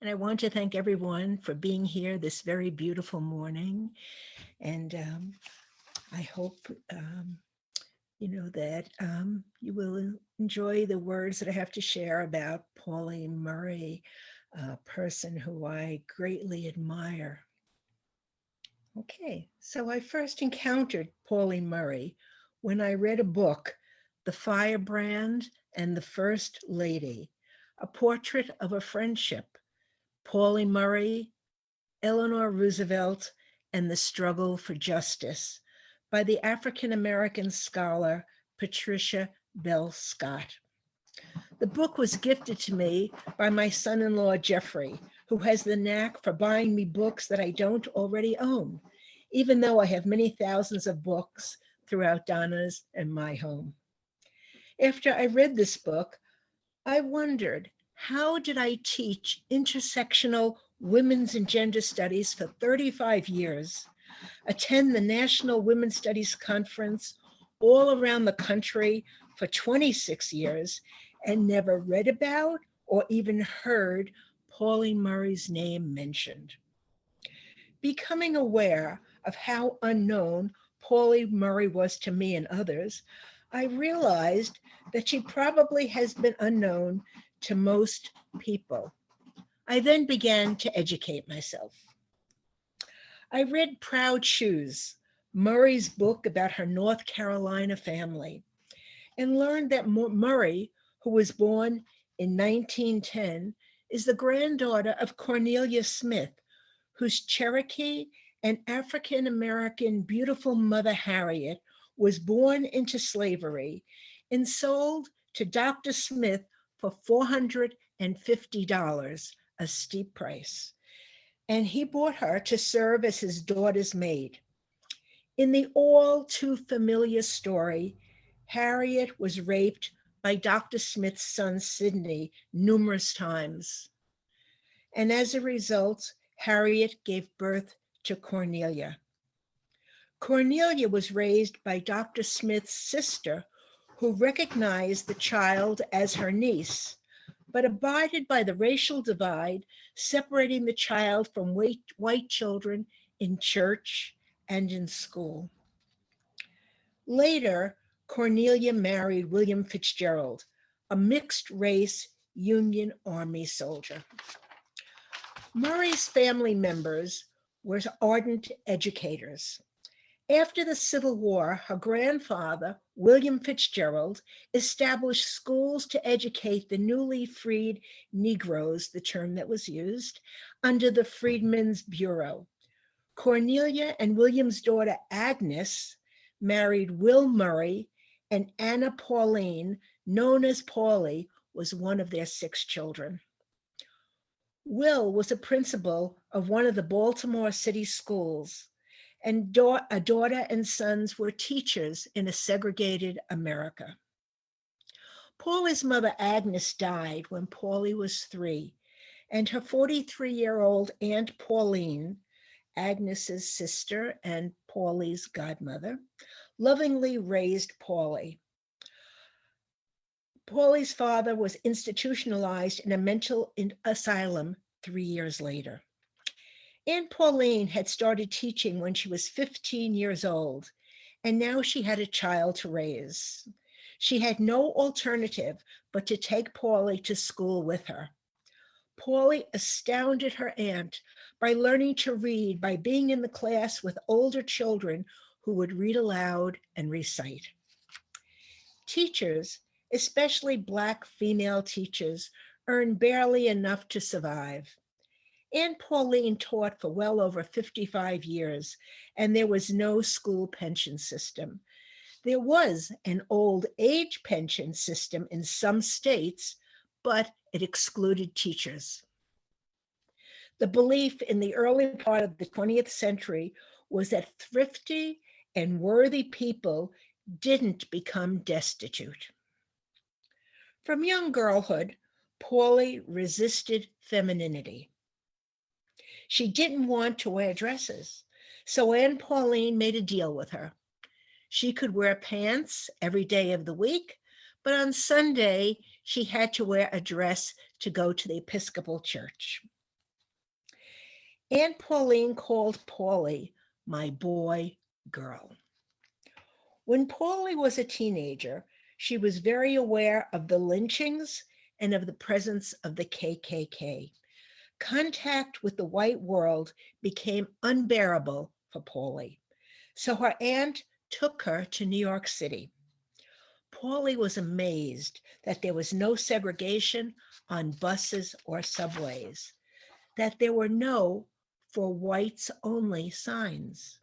And I want to thank everyone for being here this very beautiful morning. And I hope, that you will enjoy the words that I have to share about Pauli Murray, a person who I greatly admire. Okay, so I first encountered Pauli Murray when I read a book, The Firebrand and the First Lady, a portrait of a friendship. Pauli Murray, Eleanor Roosevelt, and the Struggle for Justice by the African-American scholar Patricia Bell Scott. The book was gifted to me by my son-in-law, Jeffrey, who has the knack for buying me books that I don't already own, even though I have many thousands of books throughout Donna's and my home. After I read this book, I wondered, how did I teach intersectional women's and gender studies for 35 years, attend the National Women's Studies Conference all around the country for 26 years, and never read about or even heard Pauli Murray's name mentioned? Becoming aware of how unknown Pauli Murray was to me and others, I realized that she probably has been unknown to most people. I then began to educate myself. I read Proud Shoes, Murray's book about her North Carolina family, and learned that Murray, who was born in 1910, is the granddaughter of Cornelia Smith, whose Cherokee and African-American beautiful mother Harriet was born into slavery and sold to Dr. Smith for $450, a steep price. And he bought her to serve as his daughter's maid. In the all too familiar story, Harriet was raped by Dr. Smith's son, Sidney, numerous times. And as a result, Harriet gave birth to Cornelia. Cornelia was raised by Dr. Smith's sister, who recognized the child as her niece, but abided by the racial divide separating the child from white children in church and in school. Later, Cornelia married William Fitzgerald, a mixed-race Union Army soldier. Murray's family members were ardent educators. After the Civil War, her grandfather, William Fitzgerald, established schools to educate the newly freed Negroes, the term that was used, under the Freedmen's Bureau. Cornelia and William's daughter, Agnes, married Will Murray, and Anna Pauline, known as Pauli, was one of their 6 children. Will was a principal of one of the Baltimore City schools, and a daughter and sons were teachers in a segregated America. Pauli's mother, Agnes, died when Pauli was 3, and her 43-year-old Aunt Pauline, Agnes's sister and Pauli's godmother, lovingly raised Pauli. Pauli's father was institutionalized in a mental asylum 3 years later. Aunt Pauline had started teaching when she was 15 years old, and now she had a child to raise. She had no alternative but to take Pauli to school with her. Pauli astounded her aunt by learning to read by being in the class with older children who would read aloud and recite. Teachers, especially Black female teachers, earned barely enough to survive. Aunt Pauline taught for well over 55 years, and there was no school pension system. There was an old age pension system in some states, but it excluded teachers. The belief in the early part of the 20th century was that thrifty and worthy people didn't become destitute. From young girlhood, Pauli resisted femininity. She didn't want to wear dresses, so Aunt Pauline made a deal with her. She could wear pants every day of the week, but on Sunday, she had to wear a dress to go to the Episcopal church. Aunt Pauline called Pauli my boy girl. When Pauli was a teenager, she was very aware of the lynchings and of the presence of the KKK. Contact with the white world became unbearable for Pauli, so her aunt took her to New York City. Pauli was amazed that there was no segregation on buses or subways, that there were no "for whites only" signs.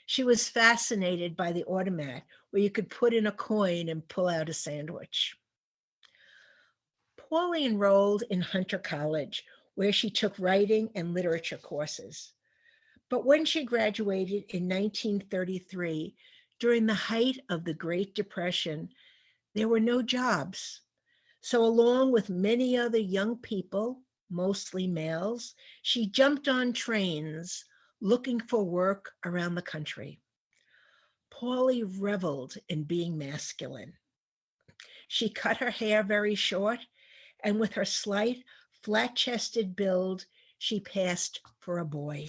She was fascinated by the automat where you could put in a coin and pull out a sandwich. Pauli enrolled in Hunter College, where she took writing and literature courses. But when she graduated in 1933, during the height of the Great Depression, there were no jobs. So along with many other young people, mostly males, she jumped on trains looking for work around the country. Pauli reveled in being masculine. She cut her hair very short, and with her slight, flat-chested build, she passed for a boy.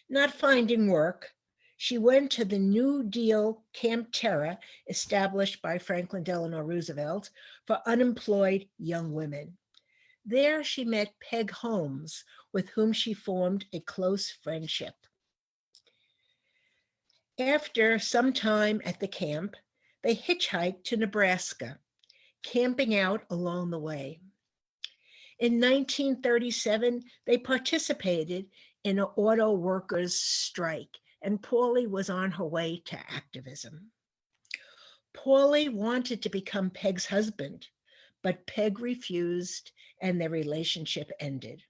Not finding work, she went to the New Deal Camp Terra established by Franklin Delano Roosevelt for unemployed young women. There she met Peg Holmes, with whom she formed a close friendship. After some time at the camp, they hitchhiked to Nebraska, camping out along the way. In 1937, they participated in an auto workers' strike, and Pauli was on her way to activism. Pauli wanted to become Peg's husband, but Peg refused, and their relationship ended.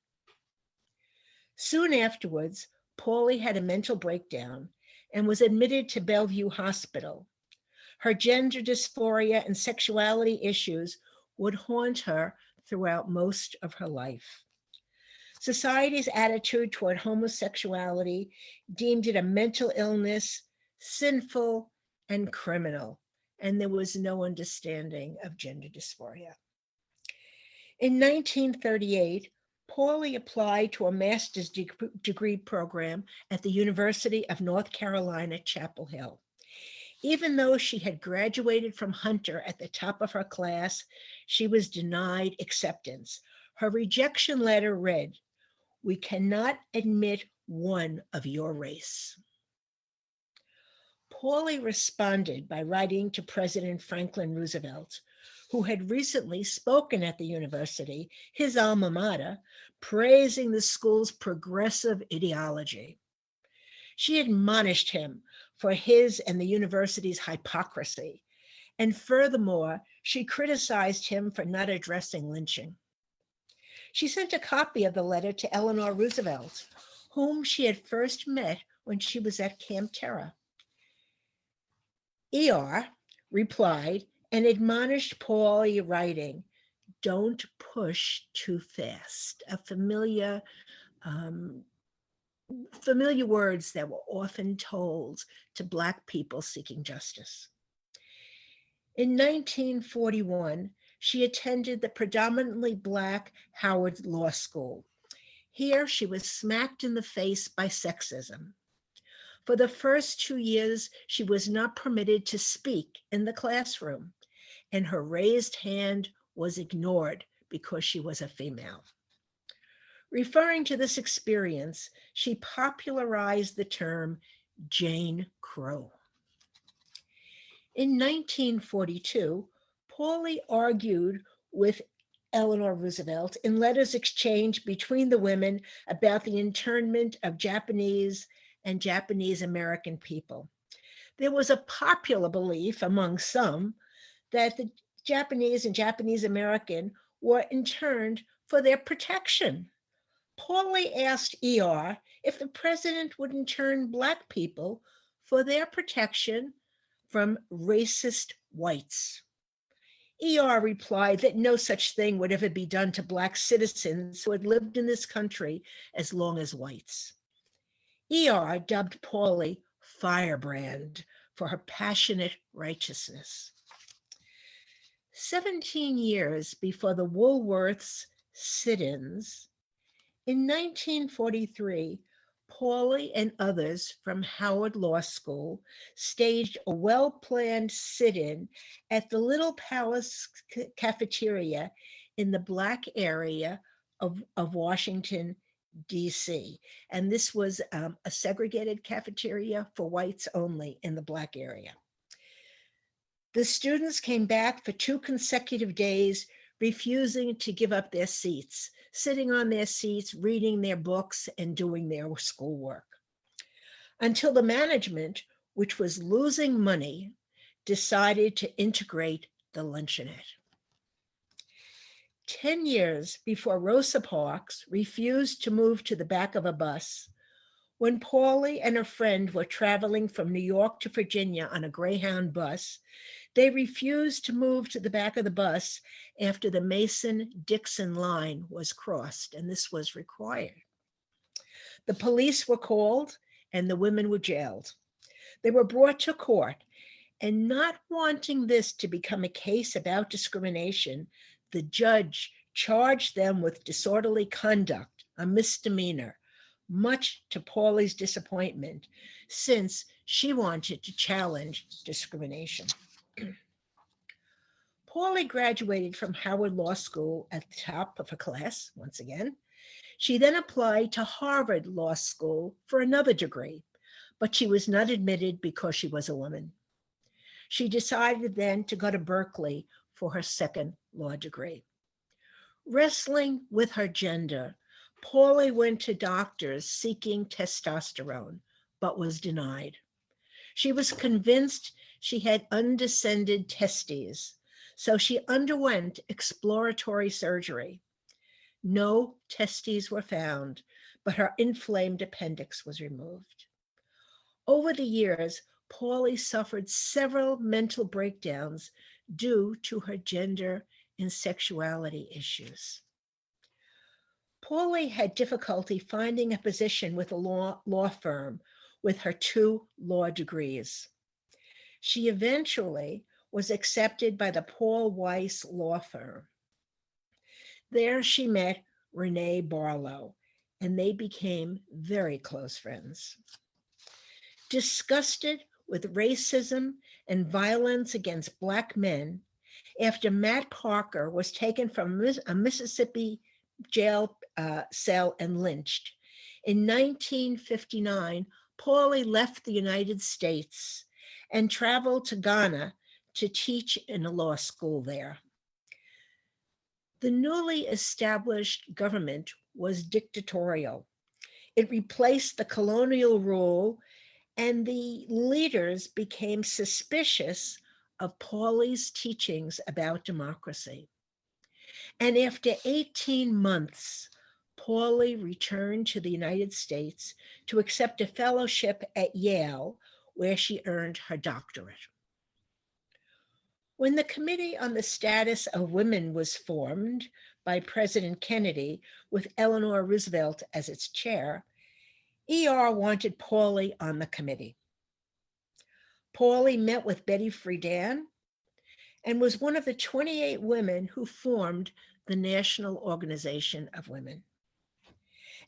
Soon afterwards, Pauli had a mental breakdown and was admitted to Bellevue Hospital. Her gender dysphoria and sexuality issues would haunt her throughout most of her life. Society's attitude toward homosexuality deemed it a mental illness, sinful, and criminal, and there was no understanding of gender dysphoria. In 1938, Pauli applied to a master's degree program at the University of North Carolina, Chapel Hill. Even though she had graduated from Hunter at the top of her class, she was denied acceptance. Her rejection letter read, "We cannot admit one of your race." Pauli responded by writing to President Franklin Roosevelt, who had recently spoken at the university, his alma mater, praising the school's progressive ideology. She admonished him for his and the university's hypocrisy, and furthermore, she criticized him for not addressing lynching. She sent a copy of the letter to Eleanor Roosevelt, whom she had first met when she was at Camp Terra. ER replied and admonished Pauli, writing, "Don't push too fast," a familiar words that were often told to Black people seeking justice. In 1941, she attended the predominantly Black Howard Law School. Here, she was smacked in the face by sexism. For the first 2 years, she was not permitted to speak in the classroom, and her raised hand was ignored because she was a female. Referring to this experience, she popularized the term Jane Crow. In 1942, Pauli argued with Eleanor Roosevelt in letters exchanged between the women about the internment of Japanese and Japanese American people. There was a popular belief among some that the Japanese and Japanese American were interned for their protection. Pauli asked ER if the president would intern Black people for their protection from racist whites. ER replied that no such thing would ever be done to Black citizens who had lived in this country as long as whites. ER dubbed Pauli firebrand for her passionate righteousness. 17 years before the Woolworths sit-ins, In 1943, Pauli and others from Howard Law School staged a well-planned sit-in at the Little Palace cafeteria in the Black area of Washington, D.C. And this was a segregated cafeteria for whites only in the Black area. The students came back for 2 consecutive days, refusing to give up their seats, sitting on their seats, reading their books, and doing their schoolwork. Until the management, which was losing money, decided to integrate the luncheonette. 10 years before Rosa Parks refused to move to the back of a bus, when Pauli and a friend were traveling from New York to Virginia on a Greyhound bus, they refused to move to the back of the bus after the Mason-Dixon line was crossed, and this was required. The police were called and the women were jailed. They were brought to court, and not wanting this to become a case about discrimination, the judge charged them with disorderly conduct, a misdemeanor, much to Pauli's disappointment, since she wanted to challenge discrimination. Pauli graduated from Howard Law School at the top of her class, once again. She then applied to Harvard Law School for another degree, but she was not admitted because she was a woman. She decided then to go to Berkeley for her second law degree. Wrestling with her gender, Pauli went to doctors seeking testosterone, but was denied. She was convinced she had undescended testes, so she underwent exploratory surgery. No testes were found, but her inflamed appendix was removed. Over the years, Pauli suffered several mental breakdowns due to her gender and sexuality issues. Pauli had difficulty finding a position with a law firm with her 2 law degrees. She eventually was accepted by the Paul Weiss law firm. There she met Renee Barlow, and they became very close friends. Disgusted with racism and violence against Black men, after Matt Parker was taken from a Mississippi jail cell and lynched, in 1959, Pauli left the United States and traveled to Ghana to teach in a law school there. The newly established government was dictatorial. It replaced the colonial rule, and the leaders became suspicious of Pauli's teachings about democracy. And after 18 months, Pauli returned to the United States to accept a fellowship at Yale, where she earned her doctorate. When the Committee on the Status of Women was formed by President Kennedy with Eleanor Roosevelt as its chair, ER wanted Pauli on the committee. Pauli met with Betty Friedan and was one of the 28 women who formed the National Organization of Women.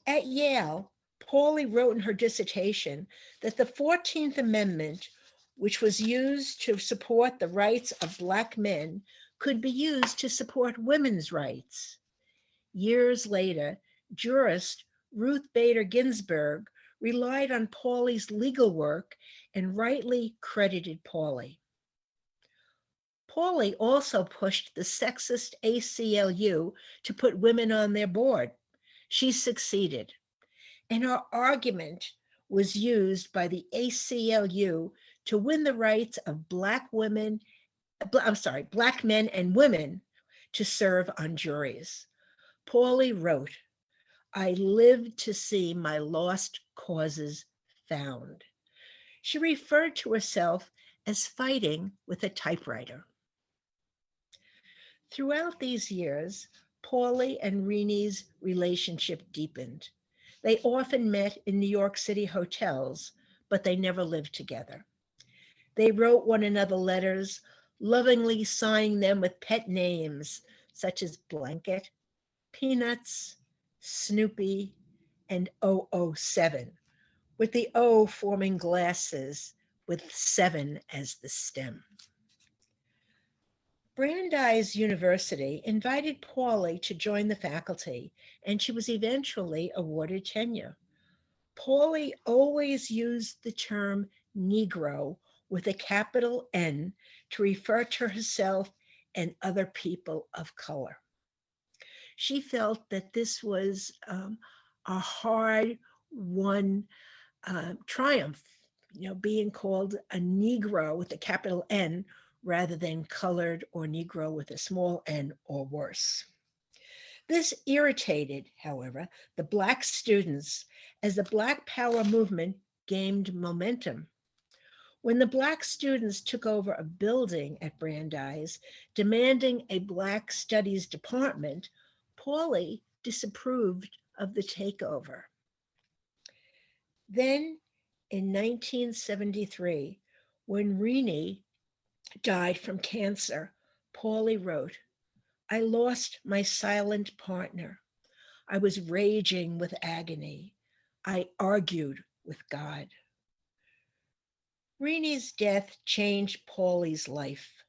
At Yale, Pauli wrote in her dissertation that the 14th Amendment, which was used to support the rights of Black men, could be used to support women's rights. Years later, jurist Ruth Bader Ginsburg relied on Pauli's legal work and rightly credited Pauli. Pauli also pushed the sexist ACLU to put women on their board. She succeeded, and her argument was used by the ACLU to win the rights of Black men and women to serve on juries. Pauli wrote, "I lived to see my lost causes found." She referred to herself as fighting with a typewriter. Throughout these years, Pauli and Renee's relationship deepened. They often met in New York City hotels, but they never lived together. They wrote one another letters, lovingly signing them with pet names such as Blanket, Peanuts, Snoopy, and 007, with the O forming glasses with 7 as the stem. Brandeis University invited Pauli to join the faculty, and she was eventually awarded tenure. Pauli always used the term Negro with a capital N to refer to herself and other people of color. She felt that this was a hard won triumph, being called a Negro with a capital N rather than colored or Negro with a small n or worse. This irritated, however, the Black students as the Black Power movement gained momentum. When the Black students took over a building at Brandeis, demanding a Black Studies department, Pauli disapproved of the takeover. Then, in 1973, when Renee died from cancer, Pauli wrote, "I lost my silent partner. I was raging with agony. I argued with God." Renee's death changed Pauli's life.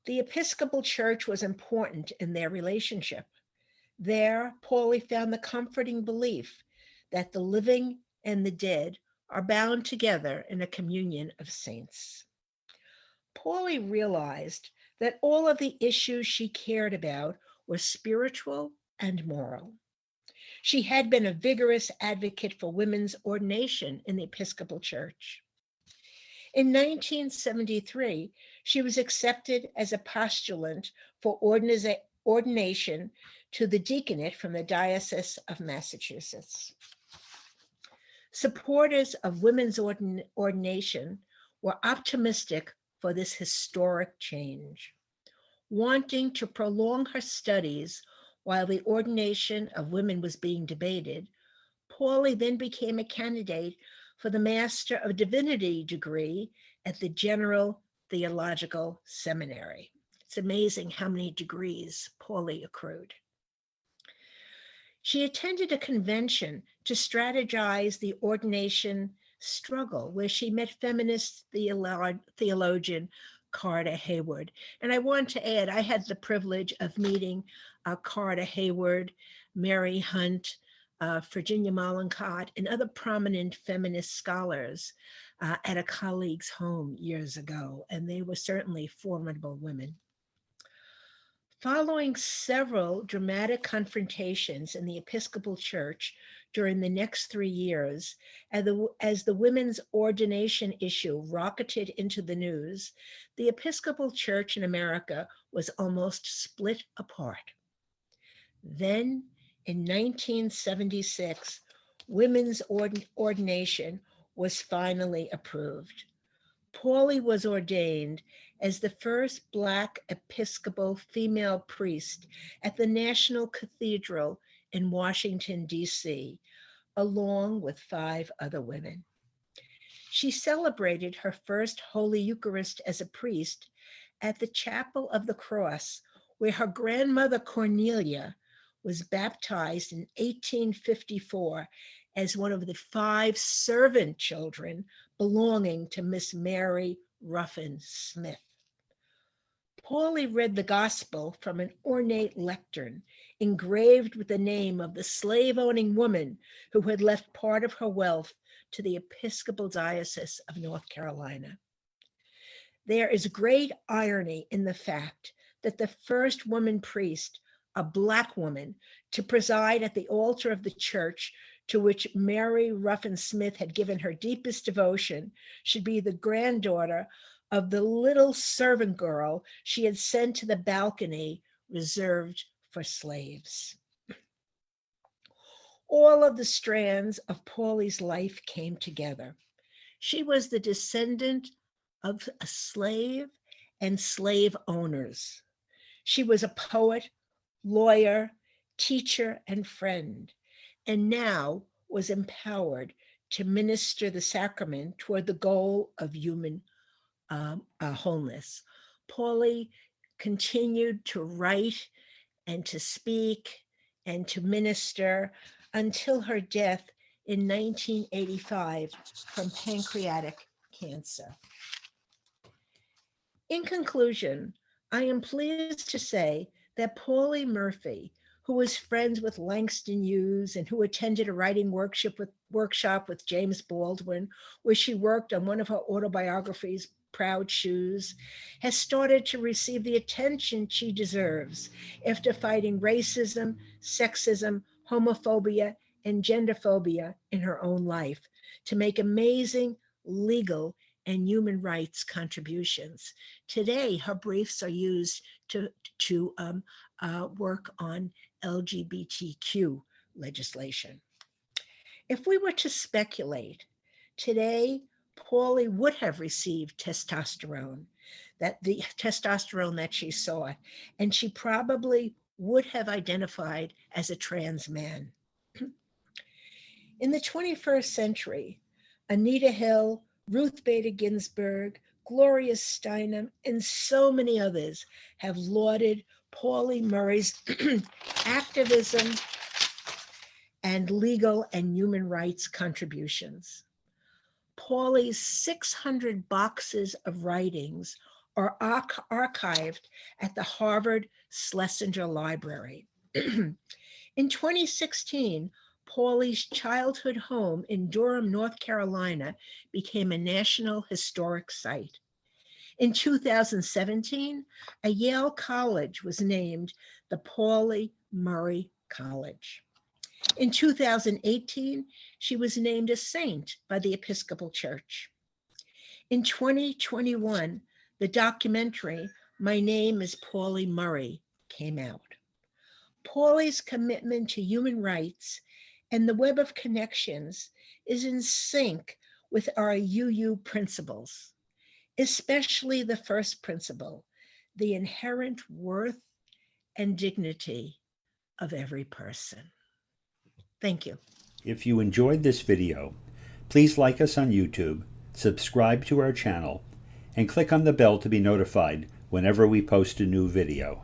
The Episcopal Church was important in their relationship. There, Pauli found the comforting belief that the living and the dead are bound together in a communion of saints. Pauli realized that all of the issues she cared about were spiritual and moral. She had been a vigorous advocate for women's ordination in the Episcopal Church. In 1973, she was accepted as a postulant for ordination to the deaconate from the Diocese of Massachusetts. Supporters of women's ordination were optimistic for this historic change. Wanting to prolong her studies while the ordination of women was being debated, Pauli then became a candidate for the Master of Divinity degree at the General Theological Seminary. It's amazing how many degrees Pauli accrued. She attended a convention to strategize the ordination struggle, where she met feminist theologian Carter Hayward. And I want to add, I had the privilege of meeting Carter Hayward, Mary Hunt, Virginia Mollenkott, and other prominent feminist scholars at a colleague's home years ago, and they were certainly formidable women. Following several dramatic confrontations in the Episcopal Church during the next 3 years, as the women's ordination issue rocketed into the news, the Episcopal Church in America was almost split apart. Then, in 1976, women's ordination was finally approved. Pauli was ordained as the first Black Episcopal female priest at the National Cathedral in Washington, D.C., along with 5 other women. She celebrated her first Holy Eucharist as a priest at the Chapel of the Cross, where her grandmother Cornelia was baptized in 1854 as one of the 5 servant children belonging to Miss Mary Ruffin Smith. Pauli read the gospel from an ornate lectern engraved with the name of the slave-owning woman who had left part of her wealth to the Episcopal Diocese of North Carolina. There is great irony in the fact that the first woman priest, a Black woman, to preside at the altar of the church to which Mary Ruffin Smith had given her deepest devotion, should be the granddaughter of the little servant girl she had sent to the balcony reserved for slaves. All of the strands of Pauli's life came together. She was the descendant of a slave and slave owners. She was a poet, lawyer, teacher, and friend, and now was empowered to minister the sacrament toward the goal of human wholeness. Pauli continued to write and to speak and to minister until her death in 1985 from pancreatic cancer. In conclusion, I am pleased to say that Pauli Murray, who was friends with Langston Hughes and who attended a writing workshop with James Baldwin, where she worked on one of her autobiographies, Proud Shoes, has started to receive the attention she deserves after fighting racism, sexism, homophobia, and genderphobia in her own life to make amazing legal and human rights contributions. Today, her briefs are used to work on LGBTQ legislation. If we were to speculate, today, Pauli would have received testosterone, the testosterone that she sought, and she probably would have identified as a trans man. In the 21st century, Anita Hill, Ruth Bader Ginsburg, Gloria Steinem, and so many others have lauded Pauli Murray's activism and legal and human rights contributions. Pauli's 600 boxes of writings are archived at the Harvard Schlesinger Library. In 2016, Pauli's childhood home in Durham, North Carolina, became a National Historic Site. In 2017, a Yale College was named the Pauli Murray College. In 2018, she was named a saint by the Episcopal Church. In 2021, the documentary, My Name is Pauli Murray, came out. Pauli's commitment to human rights and the web of connections is in sync with our UU principles, especially the first principle, the inherent worth and dignity of every person. Thank you. If you enjoyed this video, please like us on YouTube, subscribe to our channel, and click on the bell to be notified whenever we post a new video.